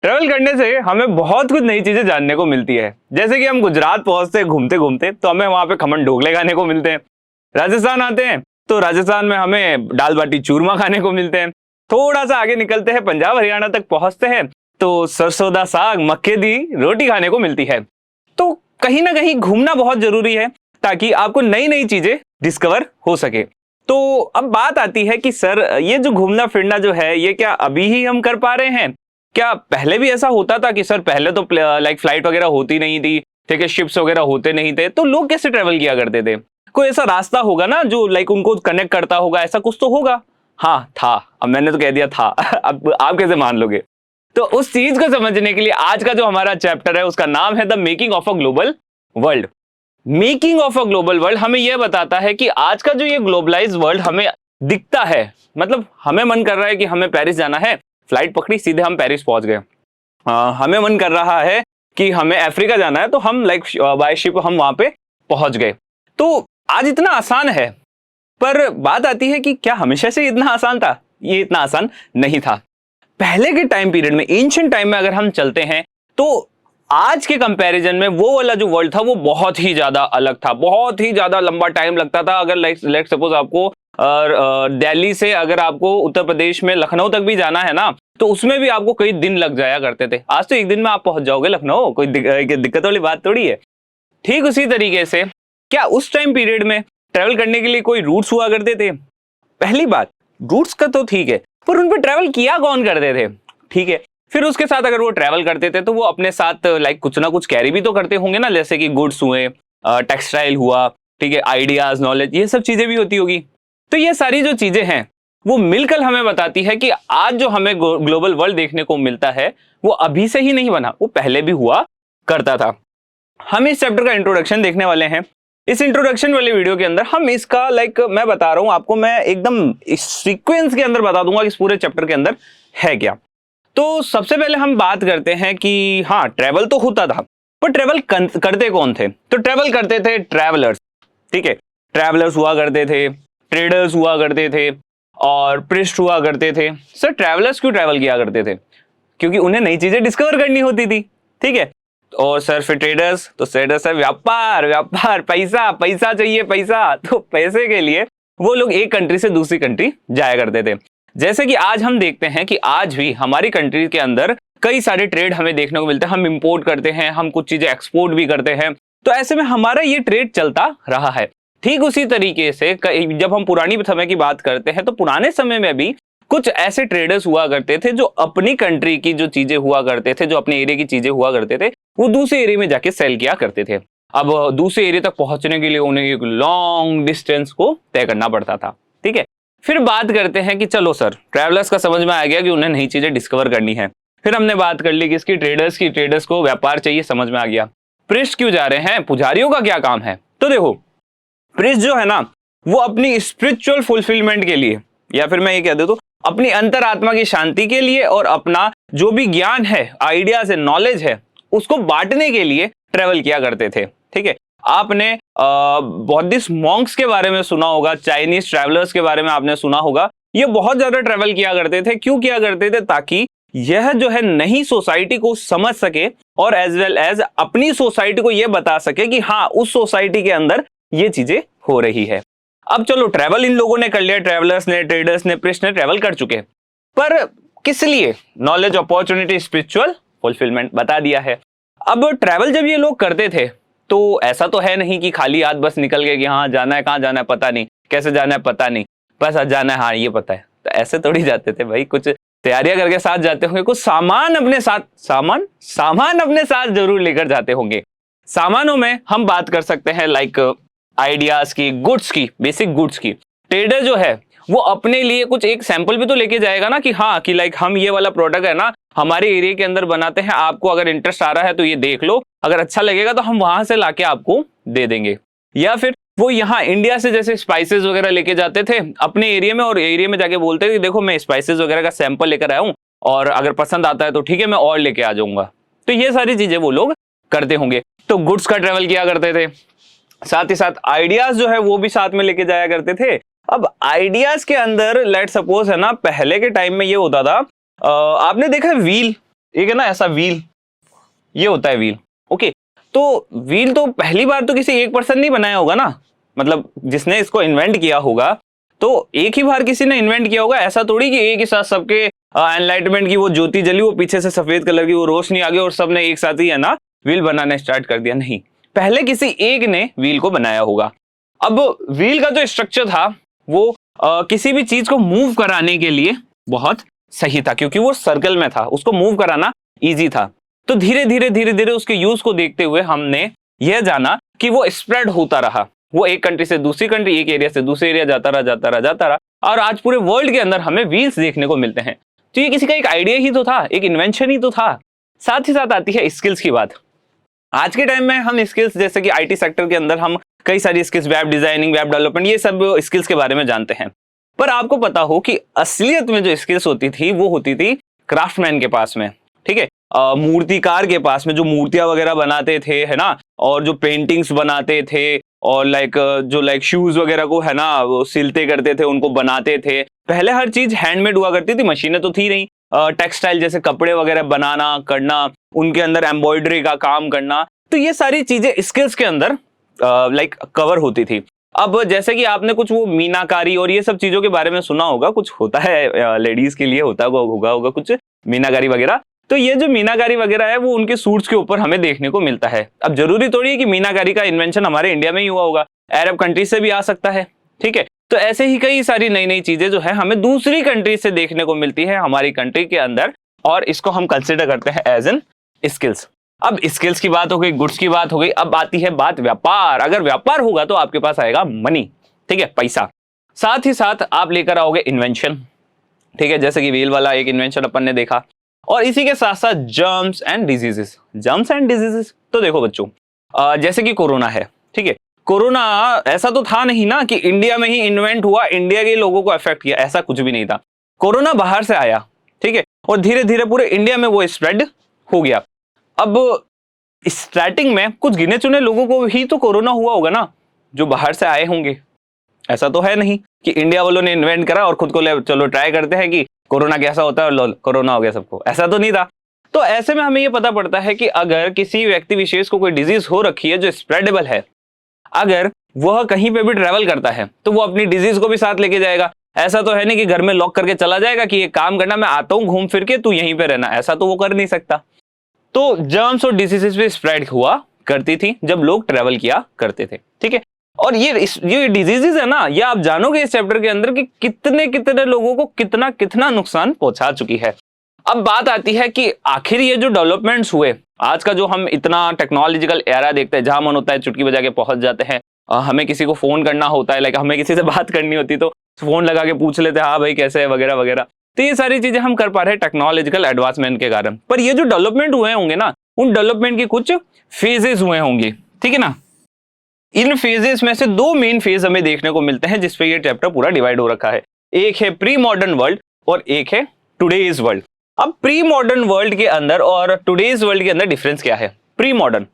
Travel करने से हमें बहुत कुछ नई चीजें जानने को मिलती है। जैसे कि हम गुजरात पहुंचते घूमते घूमते तो हमें वहां पे खमन ढोकले खाने को मिलते हैं। राजस्थान आते हैं तो राजस्थान में हमें दाल बाटी चूरमा खाने को मिलते हैं। थोड़ा सा आगे निकलते हैं, पंजाब हरियाणा तक पहुंचते हैं तो सरसों दा साग मक्के दी रोटी खाने को मिलती है। तो कहीं ना कहीं घूमना बहुत जरूरी है ताकि आपको नई नई चीजें डिस्कवर हो सके। तो अब बात आती है कि सर ये जो घूमना फिरना जो है ये क्या अभी ही हम कर पा रहे हैं? क्या पहले भी ऐसा होता था? कि सर पहले तो लाइक फ्लाइट वगैरह होती नहीं थी, ठीक है, शिप्स वगैरह होते नहीं थे, तो लोग कैसे ट्रेवल किया करते थे? कोई ऐसा रास्ता होगा ना जो लाइक उनको कनेक्ट करता होगा, ऐसा कुछ तो होगा। हाँ था, अब मैंने तो कह दिया था अब आप कैसे मान लोगे? तो उस चीज को समझने के लिए आज का जो हमारा चैप्टर है उसका नाम है the making of a global world. Making of a global world हमें यह बताता है कि आज का जो ये ग्लोबलाइज वर्ल्ड हमें दिखता है, मतलब हमें मन कर रहा है कि हमें पेरिस जाना है, फ्लाइट पकड़ी सीधे हम पेरिस पहुंच गए। हमें मन कर रहा है कि हमें अफ्रीका जाना है तो हम लाइक बाय शिप हम वहां पे पहुंच गए। तो आज इतना आसान है, पर बात आती है कि क्या हमेशा से इतना आसान था? ये इतना आसान नहीं था। पहले के टाइम पीरियड में, एंशिएंट टाइम में अगर हम चलते हैं तो आज के कंपैरिजन में वो वाला जो वर्ल्ड था वो बहुत ही ज्यादा अलग था, बहुत ही ज्यादा लंबा टाइम लगता था। अगर लाइक सपोज आपको दिल्ली से अगर आपको उत्तर प्रदेश में लखनऊ तक भी जाना है ना तो उसमें भी आपको कई दिन लग जाया करते थे। आज तो एक दिन में आप पहुंच जाओगे लखनऊ, कोई दिक्कत वाली बात थोड़ी है। ठीक उसी तरीके से क्या उस टाइम पीरियड में ट्रेवल करने के लिए कोई रूट्स हुआ करते थे? पहली बात, रूट्स का तो ठीक है, पर उन पर ट्रेवल किया कौन करते थे? ठीक है, फिर उसके साथ अगर वो ट्रेवल करते थे तो वो अपने साथ लाइक कुछ ना कुछ कैरी भी तो करते होंगे ना, जैसे कि गुड्स हुए, टेक्सटाइल हुआ, ठीक है, आइडियाज, नॉलेज, ये सब चीजें भी होती होगी। तो ये सारी जो चीजें हैं वो मिलकर हमें बताती है कि आज जो हमें ग्लोबल वर्ल्ड देखने को मिलता है वो अभी से ही नहीं बना, वो पहले भी हुआ करता था। हम इस चैप्टर का इंट्रोडक्शन देखने वाले हैं। इस इंट्रोडक्शन वाले वीडियो के अंदर हम इसका लाइक मैं बता रहा हूं आपको, मैं एकदम इस सीक्वेंस के अंदर बता दूंगा कि इस पूरे चैप्टर के अंदर है क्या। तो सबसे पहले हम बात करते हैं कि हाँ ट्रेवल तो होता था, पर ट्रेवल करते कौन थे? तो ट्रेवल करते थे ट्रैवलर्स, ठीक है, ट्रैवलर्स हुआ करते थे, ट्रेडर्स हुआ करते थे और प्रिस्ट हुआ करते थे। सर ट्रैवलर्स क्यों ट्रैवल किया करते थे? क्योंकि उन्हें नई चीजें डिस्कवर करनी होती थी, ठीक है। और सर फिर ट्रेडर्स, तो ट्रेडर्स है व्यापार, व्यापार, पैसा, पैसा चाहिए पैसा, तो पैसे के लिए वो लोग एक कंट्री से दूसरी कंट्री जाया करते थे। जैसे कि आज हम देखते हैं कि आज भी हमारी कंट्री के अंदर कई सारे ट्रेड हमें देखने को मिलते हैं, हम इंपोर्ट करते हैं, हम कुछ चीजें एक्सपोर्ट भी करते हैं, तो ऐसे में हमारा ये ट्रेड चलता रहा है। ठीक उसी तरीके से जब हम पुरानी समय की बात करते हैं तो पुराने समय में भी कुछ ऐसे ट्रेडर्स हुआ करते थे जो अपनी कंट्री की जो चीजें हुआ करते थे, जो अपने एरिया की चीजें हुआ करते थे, वो दूसरे एरिया में जाके सेल किया करते थे। अब दूसरे एरिया तक पहुंचने के लिए उन्हें एक लॉन्ग डिस्टेंस को तय करना पड़ता था, ठीक है। फिर बात करते हैं कि चलो सर ट्रैवलर्स का समझ में आ गया कि उन्हें नई चीजें डिस्कवर करनी है। फिर हमने बात कर ली कि इसकी ट्रेडर्स को व्यापार चाहिए, समझ में आ गया। प्रिस्ट क्यों जा रहे हैं? पुजारियों का क्या काम है? तो देखो प्रिस्ट जो है ना वो अपनी स्पिरिचुअल फुलफिलमेंट के लिए, या फिर मैं ये कह दूं तो अपनी अंतरात्मा की शांति के लिए और अपना जो भी ज्ञान है, आइडियाज है, नॉलेज है, उसको बांटने के लिए ट्रेवल किया करते थे, ठीक है। आपने बौद्धिस्ट मॉन्क्स के बारे में सुना होगा, चाइनीज ट्रैवलर्स के बारे में आपने सुना होगा, ये बहुत ज्यादा ट्रेवल किया करते थे। क्यों किया करते थे? ताकि यह जो है नई सोसाइटी को समझ सके और एज वेल एज अपनी सोसाइटी को यह बता सके कि हाँ उस सोसाइटी के अंदर ये चीजें हो रही है। अब चलो ट्रैवल इन लोगों ने कर लिया, ट्रैवलर्स ने, ट्रेडर्स ने, प्रिस्ट ने ट्रैवल कर चुके, पर किस लिए? नॉलेज, अपॉर्चुनिटी, स्पिरिचुअल फुलफिलमेंट बता दिया है। अब ट्रैवल जब ये लोग करते थे तो ऐसा तो है नहीं कि खाली हाथ बस निकल गए कि हाँ जाना है, कहाँ जाना है पता नहीं, कैसे जाना है पता नहीं, बस जाना है हाँ ये पता है। तो ऐसे थोड़ी जाते थे भाई, कुछ तैयारियां करके साथ जाते होंगे, कुछ सामान अपने साथ, सामान अपने साथ जरूर लेकर जाते होंगे। सामानों में हम बात कर सकते हैं लाइक आइडियाज की, गुड्स की, बेसिक गुड्स की। ट्रेडर जो है वो अपने लिए कुछ एक सैंपल भी तो लेके जाएगा ना कि हाँ कि लाइक हम ये वाला प्रोडक्ट है ना हमारे एरिया के अंदर बनाते हैं, आपको अगर इंटरेस्ट आ रहा है तो ये देख लो, अगर अच्छा लगेगा तो हम वहां से लाके आपको दे देंगे। या फिर वो यहाँ इंडिया से जैसे स्पाइसेस वगैरह लेके जाते थे अपने एरिया में, और एरिया में जाके बोलते थे देखो मैं स्पाइसेस वगैरह का सैंपल लेकर आया हूँ और अगर पसंद आता है तो ठीक है मैं और लेके आ जाऊंगा। तो ये सारी चीजें वो लोग करते होंगे। तो गुड्स का ट्रेवल किया करते थे, साथ ही साथ आइडियाज जो है वो भी साथ में लेके जाया करते थे। अब आइडियाज के अंदर लेट सपोज है ना, पहले के टाइम में ये होता था, आपने देखा व्हील, एक है ना ऐसा व्हील, ये होता है व्हील। ओके, तो व्हील तो पहली बार तो किसी एक पर्सन नहीं बनाया होगा ना, मतलब जिसने इसको इन्वेंट किया होगा तो एक ही बार किसी ने इन्वेंट किया होगा। ऐसा थोड़ी कि एक ही साथ सबके एनलाइटमेंट की वो ज्योति जली, वो पीछे से सफेद कलर की वो रोशनी आ गई और सबने एक साथ ही है ना व्हील बनाना स्टार्ट कर दिया। नहीं, पहले किसी एक ने व्हील को बनाया होगा। अब व्हील का जो स्ट्रक्चर था वो किसी भी चीज को मूव कराने के लिए बहुत सही था, क्योंकि वो सर्कल में था, उसको मूव कराना इजी था। तो धीरे धीरे उसके यूज को देखते हुए हमने यह जाना कि वो स्प्रेड होता रहा, वो एक कंट्री से दूसरी कंट्री, एक एरिया से दूसरे एरिया जाता रहा और आज पूरे वर्ल्ड के अंदर हमें व्हील्स देखने को मिलते हैं। तो ये किसी का एक आइडिया ही तो था, एक इन्वेंशन ही तो था। साथ ही साथ आती है स्किल्स की बात। आज के टाइम में हम स्किल्स जैसे कि आईटी सेक्टर के अंदर हम कई सारी skills, web designing, web development, ये सब स्किल्स के बारे में जानते हैं। पर आपको पता हो कि असलियत में जो स्किल्स होती थी वो होती थी क्राफ्टमैन के पास में, ठीक है, मूर्तिकार के पास में, जो मूर्तियां वगैरह बनाते थे, है ना, और जो पेंटिंग्स बनाते थे, और लाइक शूज वगैरह को है ना वो सिलते करते थे, उनको बनाते थे। पहले हर चीज हैंडमेड हुआ करती थी, मशीनें तो थी नहीं। टेक्सटाइल जैसे कपड़े वगैरह बनाना करना, उनके अंदर एम्ब्रॉयडरी का काम करना, तो ये सारी चीजें स्किल्स के अंदर लाइक कवर होती थी। अब जैसे कि आपने कुछ वो मीनाकारी और ये सब चीजों के बारे में सुना होगा, कुछ होता है लेडीज के लिए होता होगा कुछ मीनाकारी वगैरह। तो ये जो मीनाकारी वगैरह है वो उनके सूट्स के ऊपर हमें देखने को मिलता है। अब जरूरी थोड़ी है कि मीनाकारी का इन्वेंशन हमारे इंडिया में ही हुआ होगा, अरब कंट्री से भी आ सकता है, ठीक है। तो ऐसे ही कई सारी नई नई चीजें जो है हमें दूसरी कंट्री से देखने को मिलती है हमारी कंट्री के अंदर, और इसको हम कंसिडर करते हैं एज एन स्किल्स। अब स्किल्स की बात हो गई, गुड्स की बात हो गई, अब आती है बात व्यापार। अगर व्यापार होगा तो आपके पास आएगा मनी, ठीक है, पैसा। साथ ही साथ आप लेकर आओगे इन्वेंशन, ठीक है, जैसे कि व्हील वाला एक इन्वेंशन अपन ने देखा। और इसी के साथ साथ जर्म्स एंड डिजीजेस। तो देखो बच्चों, जैसे कि कोरोना है, ठीक है, कोरोना ऐसा तो था नहीं ना कि इंडिया में ही इन्वेंट हुआ, इंडिया के लोगों को अफेक्ट किया, ऐसा कुछ भी नहीं था। कोरोना बाहर से आया, ठीक है, और धीरे धीरे पूरे इंडिया में वो स्प्रेड हो गया। अब स्टार्टिंग में कुछ गिने चुने लोगों को ही तो कोरोना हुआ होगा ना, जो बाहर से आए होंगे। ऐसा तो है नहीं कि इंडिया वालों ने इन्वेंट करा और खुद को चलो ट्राई करते हैं कि कोरोना कैसा होता है और कोरोना हो गया सबको, ऐसा तो नहीं था। तो ऐसे में हमें यह पता पड़ता है कि अगर किसी व्यक्ति विशेष को कोई डिजीज हो रखी है जो स्प्रेडेबल है, अगर वह कहीं पे भी ट्रेवल करता है तो वो अपनी डिजीज को भी साथ लेके जाएगा। ऐसा तो है नहीं कि घर में लॉक करके चला जाएगा कि ये काम करना, मैं आता हूं घूम फिर के, तू यहीं पे रहना, ऐसा तो वो कर नहीं सकता। तो जर्म्स और डिजीजेस भी स्प्रेड हुआ करती थी जब लोग ट्रेवल किया करते थे, ठीक है। और ये डिजीजेस है ना, ये आप जानोगे इस चैप्टर के अंदर कि कितने कितने लोगों को कितना कितना नुकसान पहुंचा चुकी है। अब बात आती है कि आखिर ये जो डेवलपमेंट्स हुए, आज का जो हम इतना टेक्नोलॉजिकल एरा देखते हैं, जहां मन होता है चुटकी बजा के पहुंच जाते हैं, हमें किसी को फोन करना होता है, लाइक हमें किसी से बात करनी होती तो फोन लगा के पूछ लेते हैं, हाँ भाई कैसे है वगैरह वगैरह। तो ये सारी चीजें हम कर पा रहे हैं टेक्नोलॉजिकल एडवांसमेंट के कारण। पर ये जो डेवलपमेंट हुए होंगे ना, उन डेवलपमेंट के कुछ फेजेस हुए होंगे, ठीक है ना। इन फेजेस में से दो मेन फेज हमें देखने को मिलते हैं जिसपे ये चैप्टर पूरा डिवाइड हो रखा है। एक है प्री मॉडर्न वर्ल्ड और एक है टुडेज वर्ल्ड। अब प्री मॉडर्न वर्ल्ड के अंदर और टुडेज वर्ल्ड के अंदर डिफरेंस क्या है? प्री मॉडर्न,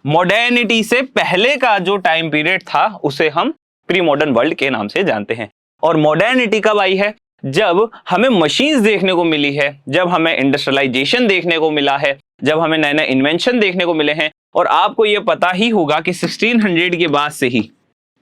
मॉडर्निटी से पहले का जो टाइम पीरियड था उसे हम प्री मॉडर्न वर्ल्ड के नाम से जानते हैं। और मॉडर्निटी कब आई है? जब हमें मशीन्स देखने को मिली है, जब हमें इंडस्ट्रियलाइजेशन देखने को मिला है, जब हमें नए नए इन्वेंशन देखने को मिले हैं। और आपको यह पता ही होगा कि 1600 के बाद से ही,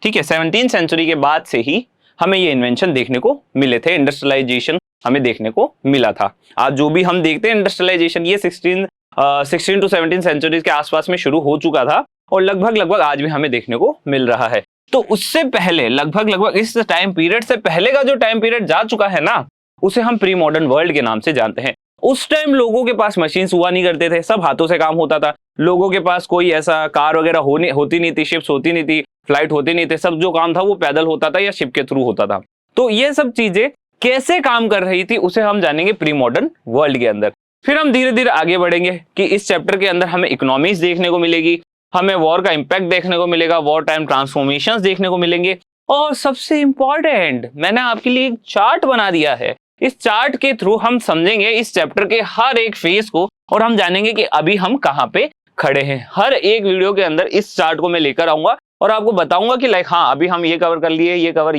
ठीक है, 17th सेंचुरी के बाद से ही हमें ये इन्वेंशन देखने को मिले थे, इंडस्ट्रियलाइजेशन हमें देखने को मिला था। आज जो भी हम देखते हैं इंडस्ट्रियलाइजेशन, ये 16 to 17 सेंचुरीज के आसपास में शुरू हो चुका था और लगभग आज भी हमें देखने को मिल रहा है। तो उससे पहले लगभग इस टाइम पीरियड से पहले का जो टाइम पीरियड जा चुका है ना, उसे हम प्री मॉडर्न वर्ल्ड के नाम से जानते हैं। उस टाइम लोगों के पास मशीन्स हुआ नहीं करते थे, सब हाथों से काम होता था। लोगों के पास कोई ऐसा कार वगैरह होती नहीं थी, शिप्स होती नहीं थी, फ्लाइट होती नहीं थे, सब जो काम था वो पैदल होता था या शिप के थ्रू होता था। तो ये सब चीजें कैसे काम कर रही थी उसे हम जानेंगे प्री मॉडर्न वर्ल्ड के अंदर। फिर हम धीरे धीरे आगे बढ़ेंगे कि इस चैप्टर के अंदर हमें इकोनॉमीज देखने को मिलेगी, हमें वॉर का इंपैक्ट देखने को मिलेगा, वॉर टाइम ट्रांसफॉर्मेशंस देखने को मिलेंगे। और सबसे इंपॉर्टेंट, मैंने आपके लिए एक चार्ट बना दिया है। इस चार्ट के थ्रू हम समझेंगे इस चैप्टर के हर एक फेज को और हम जानेंगे कि अभी हम कहां पे खड़े हैं। हर एक वीडियो के अंदर इस चार्ट को मैं लेकर आऊंगा और आपको बताऊंगा कि लाइक हाँ अभी हम ये कवर कर लिए, ये कवर।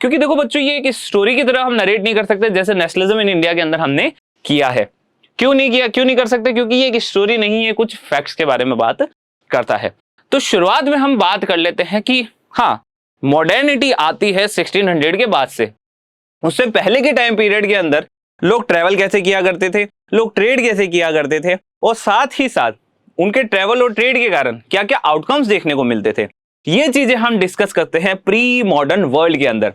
क्योंकि देखो बच्चों, ये एक स्टोरी की तरह हम नरेट नहीं कर सकते जैसे नेशनलिज्म इन इंडिया के अंदर हमने किया है, क्यों नहीं किया, क्यों नहीं कर सकते? क्योंकि ये एक स्टोरी नहीं है, कुछ फैक्ट्स के बारे में बात करता है। तो शुरुआत में हम बात कर लेते हैं कि हाँ, मॉडर्निटी आती है 1600 के बाद से। उससे पहले के टाइम पीरियड के अंदर लोग ट्रैवल कैसे किया करते थे, लोग ट्रेड कैसे किया करते थे, और साथ ही साथ उनके ट्रैवल और ट्रेड के कारण क्या क्या आउटकम्स देखने को मिलते थे, ये चीजें हम डिस्कस करते हैं प्री मॉडर्न वर्ल्ड के अंदर।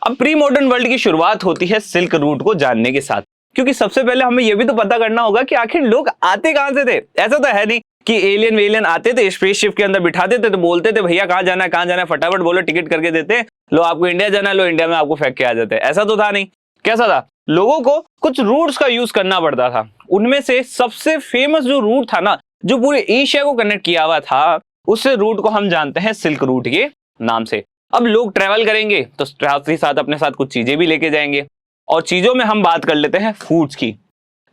अब प्री मॉडर्न वर्ल्ड की शुरुआत होती है सिल्क रूट को जानने के साथ, क्योंकि सबसे पहले हमें यह भी तो पता करना होगा कि आखिर लोग आते कहां से थे। ऐसा तो है नहीं कि एलियन वेलियन आते थे, स्पेसशिप के अंदर बिठाते थे, तो बोलते थे भैया कहां जाना है, कहां जाना है, फटाफट बोलो, टिकट करके देते, लो आपको इंडिया जाना है, लो इंडिया में आपको फेंक के आ जाते हैं। ऐसा तो था नहीं। कैसा था? लोगों को कुछ रूट्स का यूज करना पड़ता था। उनमें से सबसे फेमस जो रूट था ना, जो पूरे एशिया को कनेक्ट किया हुआ था, उस रूट को हम जानते हैं सिल्क रूट के नाम से। अब लोग ट्रैवल करेंगे तो साथ ही साथ अपने साथ कुछ चीजें भी लेके जाएंगे, और चीजों में हम बात कर लेते हैं फूड्स की।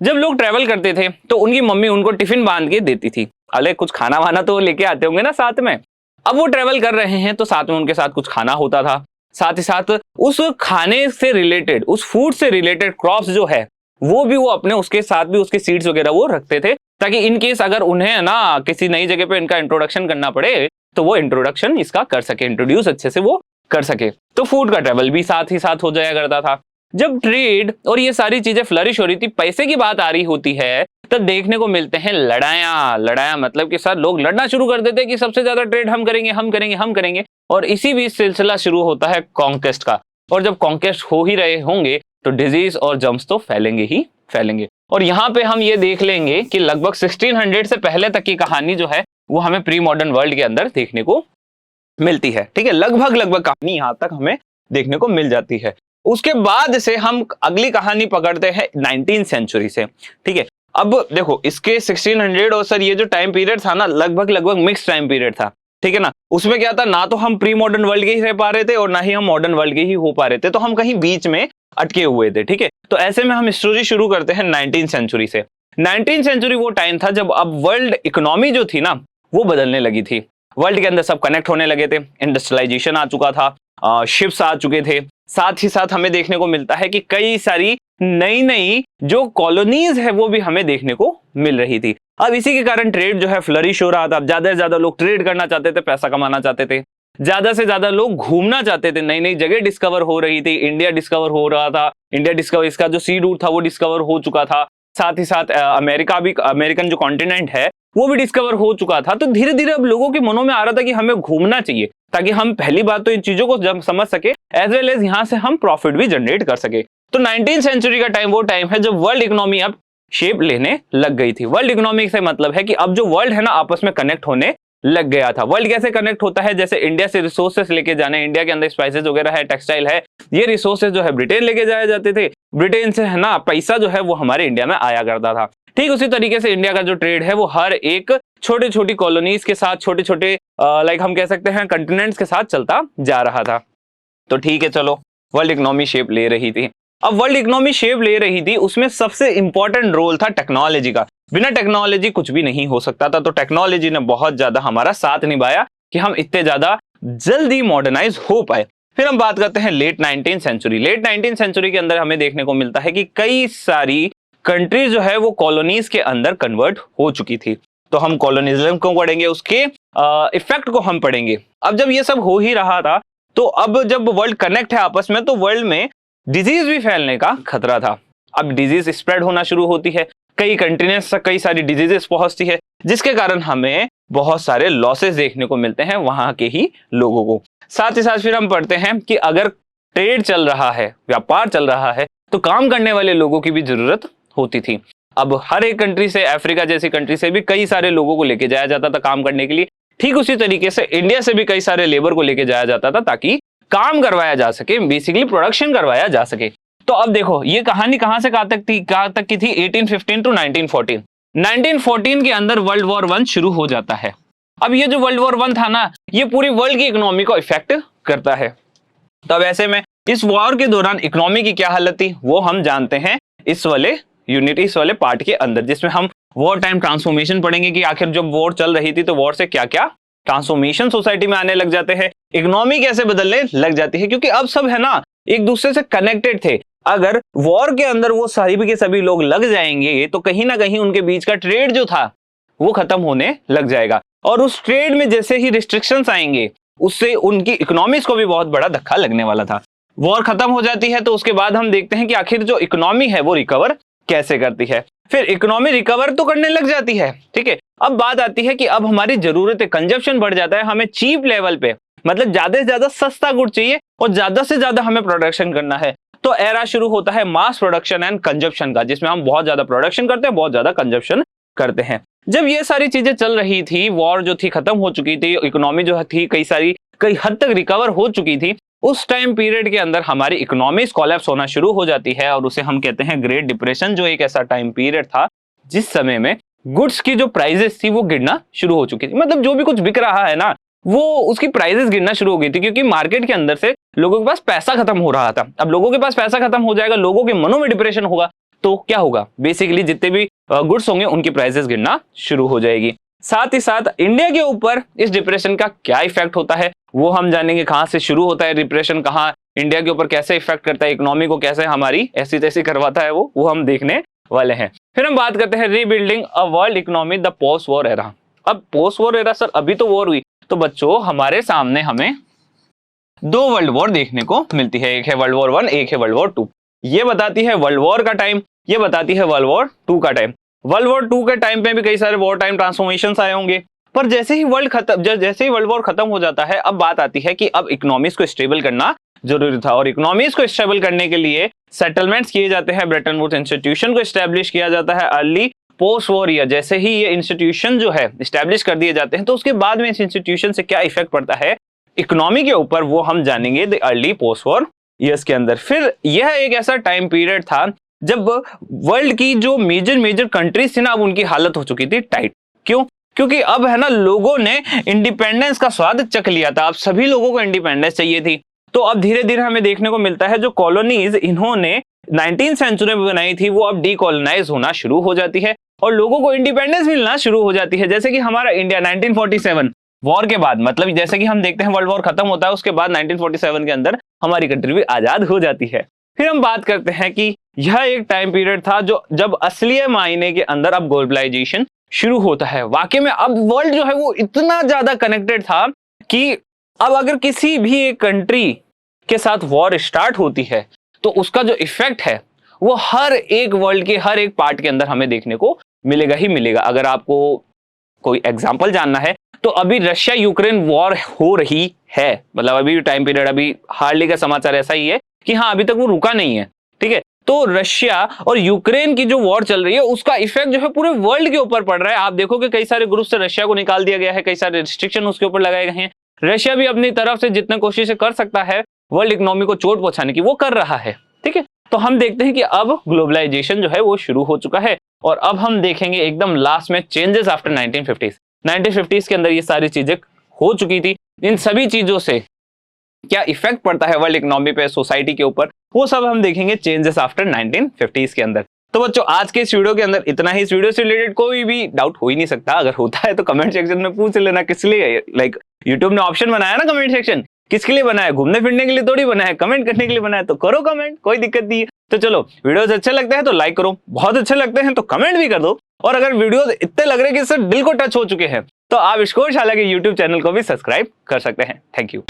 जब लोग ट्रैवल करते थे तो उनकी मम्मी उनको टिफिन बांध के देती थी, अरे कुछ खाना वाना तो लेके आते होंगे ना साथ में। अब वो ट्रैवल कर रहे हैं तो साथ में उनके साथ कुछ खाना होता था, साथ ही साथ उस खाने से रिलेटेड, उस फूड से रिलेटेड क्रॉप्स जो है वो भी वो अपने उसके साथ भी उसके सीड्स वगैरह वो रखते थे, ताकि इन केस अगर उन्हें ना किसी नई जगह पे इनका इंट्रोडक्शन करना पड़े तो वो इंट्रोडक्शन इसका कर सके, इंट्रोड्यूस अच्छे से वो कर सके। तो फूड का ट्रैवल भी साथ ही साथ हो जाया करता था। जब ट्रेड और ये सारी चीजें फ्लरिश हो रही थी, पैसे की बात आ रही होती है, तब देखने को मिलते हैं लड़ाया मतलब कि सर लोग लड़ना शुरू कर देते हैं कि सबसे ज्यादा ट्रेड हम करेंगे, हम करेंगे, हम करेंगे। और इसी बीच सिलसिला शुरू होता है कॉन्क्वेस्ट का। और जब कॉन्क्वेस्ट हो ही रहे होंगे तो डिजीज और जर्म्स तो फैलेंगे ही फैलेंगे। और यहाँ पे हम ये देख लेंगे कि लगभग 1600 से पहले तक की कहानी जो है वो हमें प्री मॉडर्न वर्ल्ड के अंदर देखने को मिलती है। ठीक है, लगभग कहानी यहाँ तक हमें देखने को मिल जाती है। उसके बाद से हम अगली कहानी पकड़ते हैं 19th सेंचुरी से। ठीक है, अब देखो इसके 1600 और सर ये जो टाइम पीरियड था ना, लगभग मिक्स टाइम पीरियड था। ठीक है ना, उसमें क्या था, ना तो हम प्री मॉडर्न वर्ल्ड के ही रह पा रहे थे और ना ही हम मॉडर्न वर्ल्ड के ही हो पा रहे थे, तो हम कहीं बीच में अटके हुए थे। ठीक है, तो ऐसे में हम स्टोरी शुरू करते हैं 19th सेंचुरी से। 19th सेंचुरी वो टाइम था जब अब वर्ल्ड इकोनॉमी जो थी ना वो बदलने लगी थी। वर्ल्ड के अंदर सब कनेक्ट होने लगे थे, इंडस्ट्रियलाइजेशन आ चुका था, शिप्स आ चुके थे। साथ ही साथ हमें देखने को मिलता है कि कई सारी नई जो कॉलोनीज है वो भी हमें देखने को मिल रही थी। अब इसी के कारण ट्रेड जो है फ्लरिश हो रहा था। ज्यादा से ज्यादा लोग ट्रेड करना चाहते थे, पैसा कमाना चाहते थे, ज्यादा से ज्यादा लोग घूमना चाहते थे, नई जगह डिस्कवर हो रही थी, इंडिया डिस्कवर हो रहा था, इंडिया डिस्कवर, इसका जो सी रूट था वो डिस्कवर हो चुका था। साथ ही साथ अमेरिका भी, अमेरिकन जो कॉन्टिनेंट है वो भी डिस्कवर हो चुका था। तो धीरे धीरे अब लोगों के मनों में आ रहा था कि हमें घूमना चाहिए, ताकि हम पहली बात तो इन चीजों को जब समझ सके, एज वेल एज यहाँ से हम प्रॉफिट भी जनरेट कर सके। तो 19th सेंचुरी का टाइम वो टाइम है जब वर्ल्ड इकोनॉमी अब शेप लेने लग गई थी। वर्ल्ड इकोनॉमी से मतलब है कि अब जो वर्ल्ड है ना आपस में कनेक्ट होने लग गया था। वर्ल्ड कैसे कनेक्ट होता है, जैसे इंडिया से रिसोर्सेस लेके जाने, इंडिया के अंदर स्पाइसेस वगैरह है, टेक्सटाइल है, ये रिसोर्सेस जो है ब्रिटेन लेके जाए जाते थे, ब्रिटेन से है ना पैसा जो है वो हमारे इंडिया में आया करता था। ठीक उसी तरीके से इंडिया का जो ट्रेड है वो हर एक छोटे छोटी कॉलोनीज के साथ, छोटे छोटे लाइक हम कह सकते हैं कंटिनेंट्स के साथ चलता जा रहा था। तो ठीक है, चलो वर्ल्ड इकोनॉमी शेप ले रही थी। अब वर्ल्ड इकोनॉमी शेप ले रही थी, उसमें सबसे इंपॉर्टेंट रोल था टेक्नोलॉजी का। बिना टेक्नोलॉजी कुछ भी नहीं हो सकता था। तो टेक्नोलॉजी ने बहुत ज्यादा हमारा साथ निभाया कि हम इतने ज्यादा जल्दी मॉडर्नाइज हो पाए। फिर हम बात करते हैं late 19th century. Late 19th century के अंदर हमें देखने को मिलता है कि कई सारी कंट्रीज जो है वो कॉलोनीज के अंदर कन्वर्ट हो चुकी थी। तो हम कॉलोनिज्म को पढ़ेंगे, उसके इफेक्ट को हम पढ़ेंगे। अब जब ये सब हो ही रहा था, तो अब जब वर्ल्ड कनेक्ट है आपस में, तो वर्ल्ड में डिजीज भी फैलने का खतरा था। अब डिजीज स्प्रेड होना शुरू होती है, कई कंटिनेंट्स तक कई सारी डिजीजेस पहुंचती है, जिसके कारण हमें बहुत सारे लॉसेस देखने को मिलते हैं वहां के ही लोगों को। साथ ही साथ फिर हम पढ़ते हैं कि अगर ट्रेड चल रहा है, व्यापार चल रहा है, तो काम करने वाले लोगों की भी जरूरत होती थी। अब हर एक कंट्री से, अफ्रीका जैसी कंट्री से भी कई सारे लोगों को लेके जाया जाता था काम करने के लिए। ठीक उसी तरीके से इंडिया से भी कई सारे लेबर को लेके जाया जाता था, ताकि काम करवाया जा सके, बेसिकली प्रोडक्शन करवाया जा सके। तो अब देखो ये कहानी कहां से कहां तक की थी, 1815 टू 1914। 1914 के अंदर वर्ल्ड वॉर 1 शुरू हो जाता है। अब ये जो वर्ल्ड वॉर 1 था ना, ये पूरी वर्ल्ड की इकोनॉमी को इफेक्ट करता है। तब ऐसे में इस वॉर के दौरान इकोनॉमी की क्या हालत थी वो हम जानते हैं इस वाले यूनिट, इस वाले पार्ट के अंदर, जिसमें हम वॉर टाइम ट्रांसफॉर्मेशन पढ़ेंगे कि आखिर जब वॉर चल रही थी तो वॉर से क्या क्या ट्रांसफॉर्मेशन सोसाइटी में आने लग जाते हैं, इकोनॉमी कैसे बदलने लग जाती है। क्योंकि अब सब है ना एक दूसरे से कनेक्टेड थे, अगर वॉर के अंदर वो सभी के सभी लोग लग जाएंगे तो कहीं ना कहीं उनके बीच का ट्रेड जो था वो खत्म होने लग जाएगा, और उस ट्रेड में जैसे ही रिस्ट्रिक्शंस आएंगे उससे उनकी इकोनॉमीज को भी बहुत बड़ा धक्का लगने वाला था। वॉर खत्म हो जाती है तो उसके बाद हम देखते हैं कि आखिर जो इकोनॉमी है वो रिकवर कैसे करती है। फिर इकोनॉमी रिकवर तो करने लग जाती है, ठीक है। अब बात आती है कि अब हमारी जरूरतें, कंजप्शन बढ़ जाता है, हमें चीप लेवल पे मतलब ज्यादा से ज्यादा सस्ता गुड चाहिए और ज्यादा से ज्यादा हमें प्रोडक्शन करना है। तो एरा शुरू होता है मास प्रोडक्शन एंड कंजप्शन का, जिसमें हम बहुत ज्यादा प्रोडक्शन करते हैं, बहुत ज्यादा कंजप्शन करते हैं। जब ये सारी चीजें चल रही थी, वॉर जो थी खत्म हो चुकी थी, इकोनॉमी जो थी कई हद तक रिकवर हो चुकी थी, उस टाइम पीरियड के अंदर हमारी इकोनॉमी कोलैप्स होना शुरू हो जाती है और उसे हम कहते हैं ग्रेट डिप्रेशन, जो एक ऐसा टाइम पीरियड था जिस समय में गुड्स की जो प्राइसेस थी वो गिरना शुरू हो चुकी थी। मतलब जो भी कुछ बिक रहा है ना वो उसकी प्राइसेस गिरना शुरू हो गई थी, क्योंकि मार्केट के अंदर से लोगों के पास पैसा खत्म हो रहा था। अब लोगों के पास पैसा खत्म हो जाएगा, लोगों के मनों में डिप्रेशन होगा, तो क्या होगा, बेसिकली जितने भी गुड्स होंगे उनकी प्राइसेस गिरना शुरू हो जाएगी। साथ ही साथ इंडिया के ऊपर इस डिप्रेशन का क्या इफेक्ट होता है वो हम जानेंगे। कहां से शुरू होता है डिप्रेशन, कहां इंडिया के ऊपर कैसे इफेक्ट करता है, इकोनॉमी को कैसे हमारी ऐसी तैसी करवाता है वो हम देखने वाले हैं। फिर हम बात करते हैं rebuilding a world economy the post war era. अब पोस्ट वॉर एरा सर, अभी तो वॉर हुई, तो बच्चों हमारे सामने हमें 2 वर्ल्ड वॉर देखने को मिलती है। एक है वर्ल्ड वॉर 1, एक है वर्ल्ड वॉर 2। ये बताती है वर्ल्ड वॉर का टाइम, ये बताती है वर्ल्ड वॉर 2 का टाइम। वर्ल्ड वॉर 2 के टाइम पे भी कई सारे वॉर टाइम ट्रांसफॉर्मेशंस आए होंगे, पर जैसे ही वर्ल्ड वॉर खत्म हो जाता है, अब बात आती है कि अब इकोनॉमीज को स्टेबल करना जरूरी था, और इकोनॉमीज को स्टेबल करने के लिए सेटलमेंट्स किए जाते हैं, ब्रेटन वुड्स इंस्टीट्यूशन को स्टैब्लिश किया जाता है अर्ली पोस्ट वॉर ईयर। जैसे ही ये इंस्टीट्यूशन जो है स्टैब्लिश कर दिए जाते हैं, तो उसके बाद में इस इंस्टीट्यूशन से क्या इफेक्ट पड़ता है इकोनॉमी के ऊपर वो हम जानेंगे the early post war years के अंदर। फिर यह एक ऐसा टाइम पीरियड था जब वर्ल्ड की जो मेजर कंट्रीज थी ना, अब उनकी हालत हो चुकी थी टाइट। क्यों? क्योंकि अब है ना लोगों ने इंडिपेंडेंस का स्वाद चख लिया था, अब सभी लोगों को इंडिपेंडेंस चाहिए थी। तो अब धीरे धीरे हमें देखने को मिलता है जो कॉलोनीज इन्होंने 19th सेंचुरी में बनाई थी वो अब डीकॉलोनाइज होना शुरू हो जाती है और लोगों को इंडिपेंडेंस मिलना शुरू हो जाती है। जैसे कि हमारा इंडिया 1947 वॉर के बाद, मतलब जैसे कि हम देखते हैं वर्ल्ड वॉर खत्म होता है, उसके बाद 1947 के अंदर हमारी कंट्री भी आजाद हो जाती है। फिर हम बात करते हैं कि यह एक टाइम पीरियड था जो जब असली मायने के अंदर अब ग्लोबलाइजेशन शुरू होता है। वाकई में अब वर्ल्ड जो है वो इतना ज्यादा कनेक्टेड था कि अब अगर किसी भी एक कंट्री के साथ वॉर स्टार्ट होती है तो उसका जो इफेक्ट है वो हर एक वर्ल्ड के हर एक पार्ट के अंदर हमें देखने को मिलेगा ही मिलेगा। अगर आपको कोई एग्जांपल जानना है तो अभी रशिया यूक्रेन वॉर हो रही है, मतलब अभी टाइम पीरियड, अभी हार्डली का समाचार ऐसा ही है कि हाँ अभी तक वो रुका नहीं है, ठीक है। तो रशिया और यूक्रेन की जो वॉर चल रही है उसका इफेक्ट जो है पूरे वर्ल्ड के ऊपर पड़ रहा है। आप देखोगे कई सारे ग्रुप से रशिया को निकाल दिया गया है, कई सारे रिस्ट्रिक्शन उसके ऊपर लगाए गए हैं। रशिया भी अपनी तरफ से जितने कोशिश कर सकता है वर्ल्ड इकोनॉमी को चोट पहुंचाने की वो कर रहा है, ठीक है। तो हम देखते हैं कि अब ग्लोबलाइजेशन जो है वो शुरू हो चुका है और अब हम देखेंगे एकदम लास्ट में चेंजेस आफ्टर 1950s के अंदर ये सारी चीजें हो चुकी थी। इन सभी चीजों से क्या इफेक्ट पड़ता है वर्ल्ड इकोनॉमी पे, सोसाइटी के ऊपर, वो सब हम देखेंगे चेंजेस आफ्टर 1950s के अंदर। तो बच्चों आज के इस वीडियो के अंदर इतना ही। इस वीडियो से रिलेटेड कोई भी डाउट हो ही नहीं सकता, अगर होता है तो कमेंट सेक्शन में पूछ लेना। किस लिए लाइक यूट्यूब ने ऑप्शन बनाया ना कमेंट सेक्शन, किसके लिए बनाया? घूमने फिरने के लिए थोड़ी बनाया, कमेंट करने के लिए बनाया। तो करो कमेंट, कोई दिक्कत नहीं है। तो चलो वीडियोस अच्छे लगते हैं तो लाइक करो, बहुत अच्छे लगते हैं तो कमेंट भी कर दो, और अगर वीडियोस इतने लग रहे हैं कि इससे दिल को टच हो चुके हैं तो आप इसको शाला के यूट्यूब चैनल को भी सब्सक्राइब कर सकते हैं। Thank you.